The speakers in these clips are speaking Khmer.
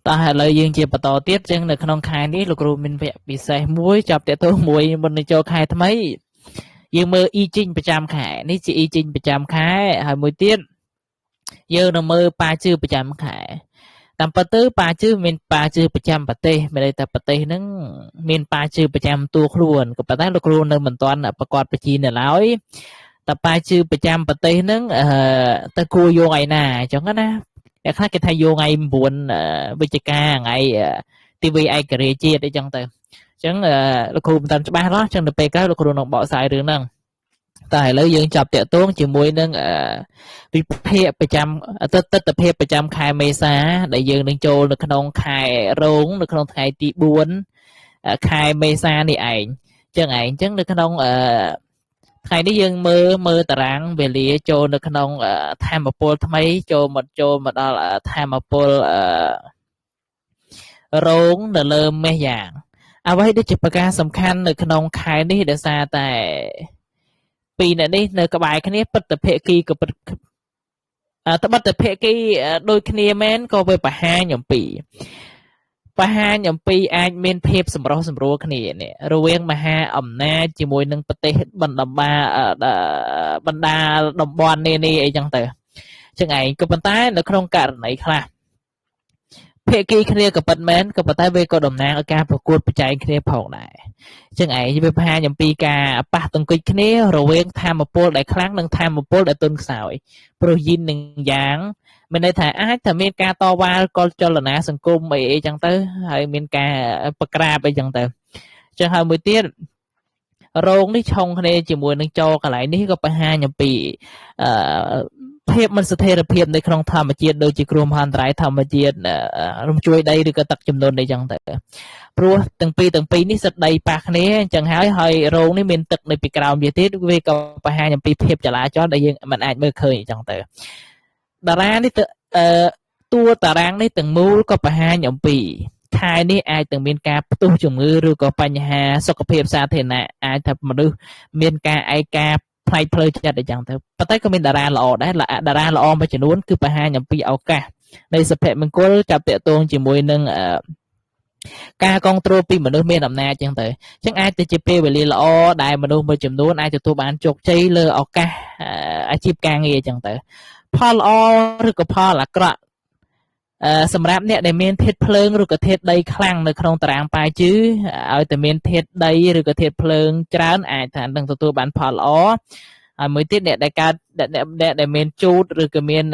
តោះឥឡូវយើងជាបន្តទៀតចឹងនៅក្នុងខែនេះលោកគ្រូមានវគ្គពិសេសមួយចាប់តទៅមួយមុននឹងចូលខែថ្មីយើងមើលអ៊ីជីងប្រចាំខែនេះជាអ៊ីជីងប្រចាំខែហើយមួយទៀតយើងនឹងមើលប៉ាជឿប្រចាំខែតាមពិតទៅប៉ាជឿមានប៉ាជឿប្រចាំប្រទេសមានន័យថាប្រទេសហ្នឹងមានប៉ាជឿប្រចាំតួខ្លួនក៏ប៉ុន្តែលោកគ្រូនៅមិនទាន់ប្រកាសបញ្ជីនៅឡើយតែប៉ាជឿប្រចាំប្រទេសហ្នឹងទៅគួរយកឯណាអញ្ចឹងណាអ្នកខ្លះគេថាយកថ្ងៃ9វិច្ឆិកាថ្ងៃទីវីឯករាជ្យជាតិអីចឹងទៅអញ្ចឹងលោកគ្រូមិនតាន់ច្បាស់ទេអញ្ចឹងទៅពេលក្រោយលោកគ្រូនឹងបកស្រាយរឿងហ្នឹងតែឥឡូវយើងចាប់តាក់ទងជាមួយនឹងវិភាគប្រចាំទិដ្ឋភាពប្រចាំខែមេសាដែលយើងនឹងចូលនៅក្នុងខែរោងនៅក្នុងថ្ងៃទី4ខែមេសានេះឯងចឹងឯងចឹងនៅក្នុងថ្ងៃនេះយើងមើលតារាងវេលាចូលនៅក្នុងធម្មពលថ្មីចូលមកដល់ធម្មពលរោងនៅលើមេយ៉ាងអ្វីដែលជាប្រការសំខាន់នៅក្នុងខែនេះដោយសារតែពីរអ្នកនេះនៅក្បែរគ្នាពិតភាគីក៏ពិតត្បិតតែភាគីដូចគ្នាមែនក៏វាបង្ហាញអំពីអាចមានភាពសម្រុះសម្រួលគ្នានេះរវាងមហាអំណាចជាមួយនឹងប្រទេសបណ្ដាតំបន់នេះអីចឹងទៅចឹងឯងក៏ប៉ុន្តែនៅក្នុងករណីខ្លះភាគីគ្នាក៏ពិតមែនក៏ប៉ុន្តែវាក៏តំណាងឲ្យការប្រកួតប្រជែងគ្នាផងដែរចឹងឯងវាបង្ហាញអំពីការប៉ះទង្គិចគ្នារវាងធម្មពលដែលខ្លាំងនិងធម្មពលដែលទន់ខ្សោយព្រោះយីននឹងយ៉ាងមានន័យថាអាចតែមានការតវ៉ាកលចលនាសង្គមអីចឹងទៅហើយមានការប្រក្រាបអីចឹងទៅចឹងហើយមួយទៀតរោងនេះឆុងគ្នាជាមួយនឹងចកន្លែងនេះក៏បង្ហាញអំពីភាពមិនស្ថិរភាពនៅក្នុងធម្មជាតិដូចជាគ្រោះមហន្តរាយធម្មជាតិរំជួយដីឬក៏ទឹកជំនន់អីចឹងទៅព្រោះទាំងពីរនេះសិតដីប៉ះគ្នាអញ្ចឹងហើយរោងនេះមានទឹកនៅពីក្រោមវាទៀតវាក៏បង្ហាញអំពីភាពចលាចលដែលយើងមិនអាចមើលឃើញអញ្ចឹងទៅតារានេះតួតារាងនេះទាំងមូលក៏បង្ហាញអំពីខែនេះអាចនឹងមានការផ្ទុះជំងឺឬក៏បញ្ហាសុខភាពសាធារណៈអាចថាមនុស្សមានការឯកាផ្នែកផ្លូវចិត្តអីចឹងទៅប៉ុន្តែក៏មានតារាល្អដែរតារាល្អមួយចំនួនគឺបង្ហាញអំពីឱកាសនៃសុភមង្គលចាប់តាក់ទងជាមួយនឹងការគ្រប់គ្រងពីមនុស្សមានអំណាចចឹងទៅអញ្ចឹងអាចទៅជាពេលវេលាល្អដែលមនុស្សមួយចំនួនអាចទទួលបានជោគជ័យលើឱកាសអាជីពការងារចឹងទៅផលល្អឬក៏ផលអាក្រក់សម្រាប់អ្នកដែលមានធាតុភ្លើងឬក៏ធាតុដីខ្លាំងនៅក្នុងតារាងប៉ាជឺឲ្យតែមានធាតុដីឬក៏ធាតុភ្លើងច្រើនអាចថានឹងទទួលបានផលល្អហើយមួយទៀតអ្នកដែលកើតអ្នកដែលមានជូតឬក៏មាន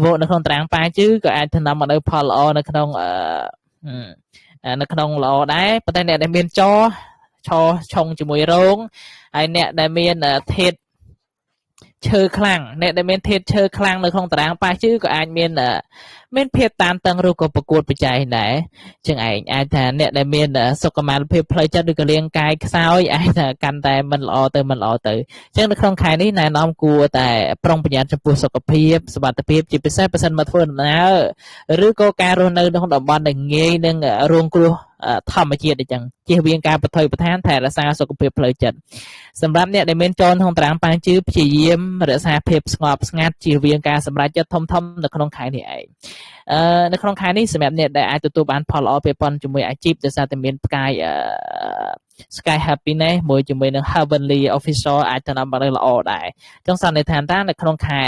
វោនៅក្នុងតារាងប៉ាជឺក៏អាចធ្វើនាំមកនៅផលល្អនៅក្នុងល្អដែរប៉ុន្តែអ្នកដែលមានឆុងជាមួយរោងហើយអ្នកដែលមានធាតុឈើខ្លាំងអ្នកដែលមានធាតុឈើខ្លាំងនៅក្នុងតារាងប៉ាជឺក៏អាចមានភាពតានតឹងឬក៏ប្រកួតប្រជែងដែរចឹងឯងអាចថាអ្នកដែលមានសុខុមាលភាពផ្លូវចិត្តឬក៏រាងកាយខ្សោយអាចថាកាន់តែមិនល្អទៅចឹងនៅក្នុងខែនេះណែនាំគួរតែប្រុងប្រយ័ត្នចំពោះសុខភាពសុខភាពជាពិសេសបើសិនមកធ្វើដំណើរឬក៏ការរស់នៅក្នុងតំបន់ដែលងាយនឹងរងគ្រោះធម្មជាតិអញ្ចឹងជៀសវាងការប្រថុយប្រឋានថែរក្សាសុខភាពផ្លូវចិត្តសម្រាប់អ្នកដែលមានចរក្នុងតារាងប៉ាជឺព្យាយាមរក្សាភាពស្ងប់ស្ងាត់ជៀសវាងការសម្រេចចិត្តធំនៅក្នុងខែនេះឯងនៅក្នុងខែនេះសម្រាប់អ្នកដែលអាចទទួលបានផលល្អពាក់ព័ន្ធជាមួយអាជីពដោយសារតែមានផ្កាយSky Happiness មួយជាមួយនឹង Heavenly Official អាចទៅនាំបានល្អដែរចង់សន្និដ្ឋានថានៅក្នុងខែ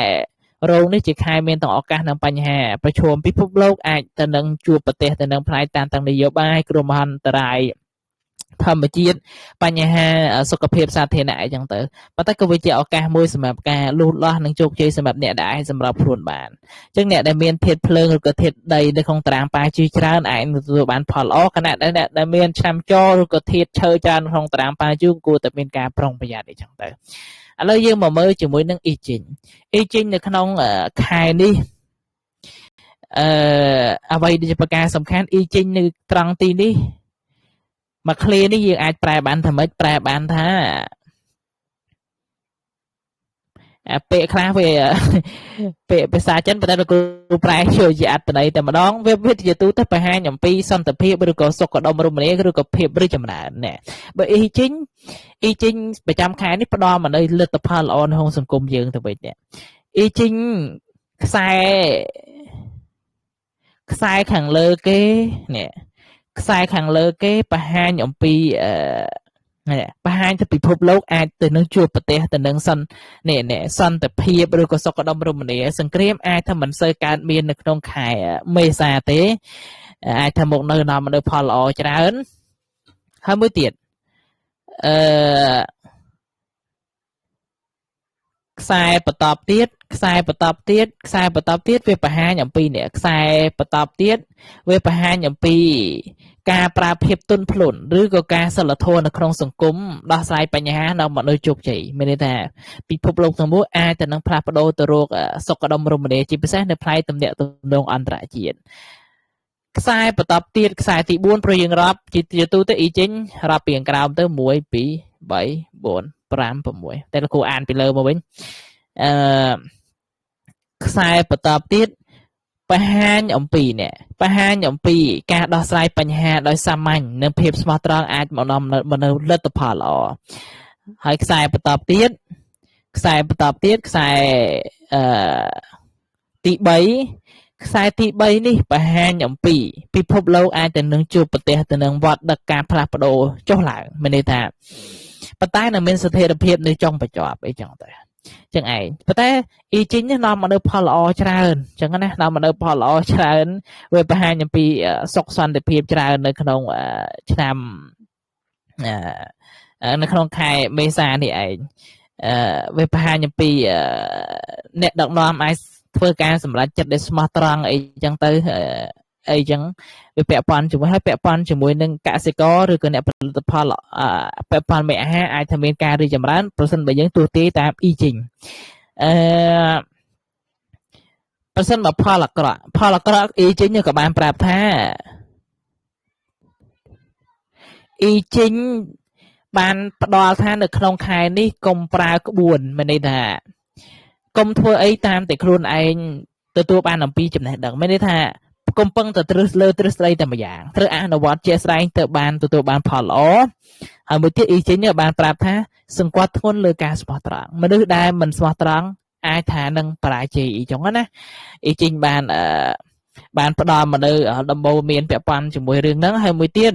រោងនេះជាខែមានទាំងឱកាសនិងបញ្ហាប្រឈមពិភពលោកអាចទៅនឹងជួបប្រទេសទៅនឹងផ្នែកតានតឹងនយោបាយគ្រោះមហន្តរាយធម្មជាតិបញ្ហាសុខភាពសាធារណៈអីចឹងទៅប៉ុន្តែក៏វាជាឱកាសមួយសម្រាប់ការលូតលាស់និងជោគជ័យសម្រាប់អ្នកដែលអាចសម្របខ្លួនបានអញ្ចឹងអ្នកដែលមានធាតុភ្លើងឬក៏ធាតុដីនៅក្នុងតារាងប៉ាជឺច្រើនអាចទទួលបានផលល្អខណៈដែលអ្នកដែលមានឆ្នាំចរឬក៏ធាតុឈើច្រើនក្នុងតារាងប៉ាជឺគួរតែមានការប្រុងប្រយ័ត្នអីចឹងទៅឥឡូវយើងមកមើលជាមួយនឹងអ៊ីជីងនៅក្នុងខែនេះអ្វីដែលជាប្រការសំខាន់អ៊ីជីងនៅត្រង់ទីនេះមកឃ្លានេះយើងអាចប្រែបានថាម៉េចប្រែបានថាពាក្យខ្លះវាពាក្យភាសាចិនប៉ុន្តែលោកគ្រូប្រែជាអត្ថន័យតែម្ដងវាជាទូទៅបង្ហាញអំពីសន្តិភាពឬក៏សុខដុមរមនាឬក៏ភាពរីកចម្រើនណែបើអ៊ីជីងប្រចាំខែនេះផ្ដល់មកនៅលទ្ធផលល្អក្នុងសង្គមយើងទៅវិញនេះអ៊ីជីងខ្សែ ខ្សែខាងលើគេនេះខ្សែខាងលើគេបង្ហាញអំពីបង្ហាញទៅពិភពលោកអាចទៅនឹងជួបប្រទេសទៅនឹងសន្តិភាពឬក៏សុខដុមរមនាសង្គ្រាមអាចថាមិនសូវកើតមាននៅក្នុងខែមេសាទេអាចថាមកនៅនាំមនុស្សផលល្អច្រើនហើយមួយទៀតអឺខ្សែបន្តទៀតវាបង្ហាញអំពីនេះខ្សែបន្តទៀតវាបង្ហាញអំពីការប្រើភាពទន់ភ្លន់ឬក៏ការសិលធម៌នៅក្នុងសង្គមដោះស្រាយបញ្ហានៅមកនៅជោគជ័យមានន័យថាពិភពលោកទាំងមូលអាចទៅនឹងផ្លាស់ប្ដូរទៅរកសុខដុមរមនាជាពិសេសនៅផ្នែកទំនាក់ទំនងអន្តរជាតិខ្សែបន្តទៀតខ្សែទី4ព្រោះយើងរាប់ជាទូទៅអ៊ីចេញរាប់ពីខាងក្រោមទៅ1 2 3 4 5 6តែលោកគ្រូអានពីលើមកវិញខ្សែបន្តទៀតបង្ហាញអំពីការដោះស្រាយបញ្ហាដោយសាមញ្ញនិងភាពស្មោះត្រង់អាចមកនាំនៅលទ្ធផលល្អហើយខ្សែបន្តទៀតខ្សែទី3ខ្សែទី3នេះបង្ហាញអំពីពិភពលោកអាចទៅនឹងជួបប្រទេសទៅនឹងវត្តដឹកការផ្លាស់ប្ដូរចុះឡើងមានន័យថាប៉ុន្តែនៅមានស្ថិរភាពនៅចុងបញ្ចប់អីចឹងទៅចឹងឯងប៉ុន្តែអ៊ីជីងនេះនាំមកនៅផលល្អច្រើនចឹងណានាំមកនៅផលល្អច្រើនវាបង្ហាញអំពីសុខសន្តិភាពច្រើននៅក្នុងឆ្នាំនៅក្នុងខែមេសានេះឯងវាបង្ហាញអំពីអ្នកដឹកនាំអាចធ្វើការសម្រេចចិត្តដែលស្មោះត្រង់អីចឹងទៅអីចឹងវាពាក់ព័ន្ធជាមួយនឹងកសិករឬក៏អ្នកផលិតផលពាក់ព័ន្ធមេអាហារអាចថាមានការរីកចម្រើនប្រសិនបើយើងទស្សន៍ទាយតាមអ៊ីជីងប្រសិនបើផលអាក្រក់អ៊ីជីងក៏បានប្រាប់ថាអ៊ីជីងបានផ្ដល់ថានៅក្នុងខែនេះកុំប្រើក្បួនមានន័យថាកុំធ្វើអីតាមតែខ្លួនឯងទទួលបានអំពីចំណេះដឹងមានន័យថាកុំពឹងតែទ្រឹស្ដីតែម្យ៉ាងត្រូវអនុវត្តជាក់ស្ដែងទៅបានទទួលបានផលល្អហើយមួយទៀតអ៊ីចេញបានប្រាប់ថាសង្កត់ធ្ងន់លើការស្មោះត្រង់មនុស្សដែលមិនស្មោះត្រង់អាចថានឹងបរាជ័យអីចឹងណាអ៊ីចេញបានផ្ដល់មកនៅដំបូន្មានពាក់ព័ន្ធជាមួយរឿងហ្នឹងហើយមួយទៀត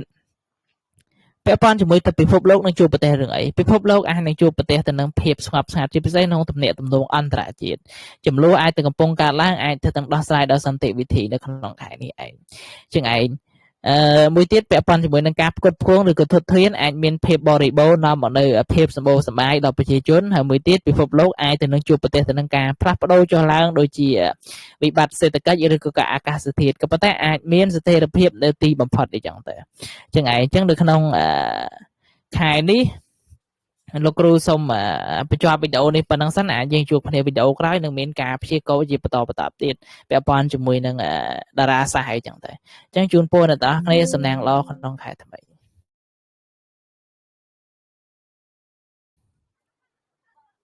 ពាក់ព័ន្ធជាមួយទៅពិភពលោកនឹងជួបប្រទេសរឿងអីពិភពលោកអាចនឹងជួបប្រទេសទៅនឹងភាពស្ងប់ស្ងាត់ជាពិសេសក្នុងទំនាក់ទំនងអន្តរជាតិចំនួនអាចទៅកំពុងកើតឡើងអាចទៅទាំងដោះស្រាយដោយសន្តិវិធីនៅក្នុងខែនេះឯងជាងឯងមួយទៀតពាក់ព័ន្ធជាមួយនឹងការផ្គត់ផ្គង់ឬក៏ធុតធានអាចមានភាពបរិបូរណ៍នាំមកនៅភាពសម្បូរសប្បាយដល់ប្រជាជនហើយមួយទៀតពិភពលោកអាចទៅនឹងជួបប្រទេសទៅនឹងការផ្លាស់ប្ដូរចុះឡើងដូចជាវិបត្តិសេដ្ឋកិច្ចឬក៏អាកាសធាតុក៏ប៉ុន្តែអាចមានស្ថិរភាពនៅទីបំផុតអីចឹងទៅចឹងឯងចឹងនៅក្នុងខែនេះលោកគ្រូសូមបញ្ចប់វីដេអូនេះប៉ុណ្ណឹងសិនអាចយើងជួបគ្នាវីដេអូក្រោយនឹងមានការព្យាករណ៍ជាបន្តទៀតពាក់ព័ន្ធជាមួយនឹងតារាសាស្ត្រអីចឹងទៅអញ្ចឹងជូនពរដល់អ្នកទាំងអស់គ្នាសំណាងល្អក្នុងខែថ្មី